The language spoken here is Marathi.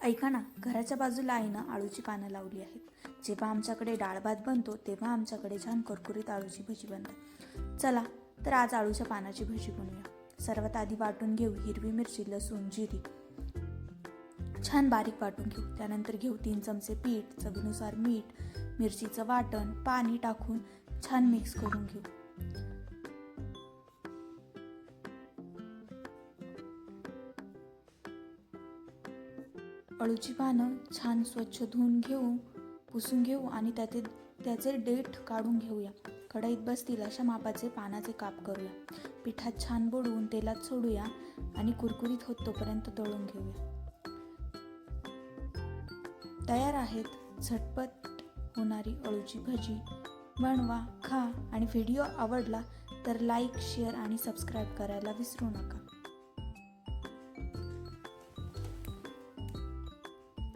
ऐका ना, घराच्या बाजूला आईनं आळूची पानं लावली आहेत. जेव्हा आमच्याकडे डाळ भात बनतो तेव्हा आमच्याकडे छान कुरकुरीत आळूची भजी बनतात. चला तर आज आळूच्या पानाची भजी बनवूया. सर्वात आधी वाटून घेऊ हिरवी मिरची, लसूण, जिरी छान बारीक वाटून घेऊ. त्यानंतर घेऊ 3 चमचे पीठ, चवीनुसार मीठ, मिरचीचं वाटण, पाणी टाकून छान मिक्स करून घेऊ. अळूची पानं छान स्वच्छ धुवून घेऊ, पुसून घेऊ आणि त्याचे देठ काढून घेऊया. कढईत बसतील अशा मापाचे पानाचे काप करूया. पिठात छान बुडवून तेलात सोडूया आणि कुरकुरीत होत तोपर्यंत तळून घेऊया. तयार आहेत झटपट होणारी अळूची भजी. बनवा, खा आणि व्हिडिओ आवडला तर लाईक, शेअर आणि सबस्क्राईब करायला विसरू नका.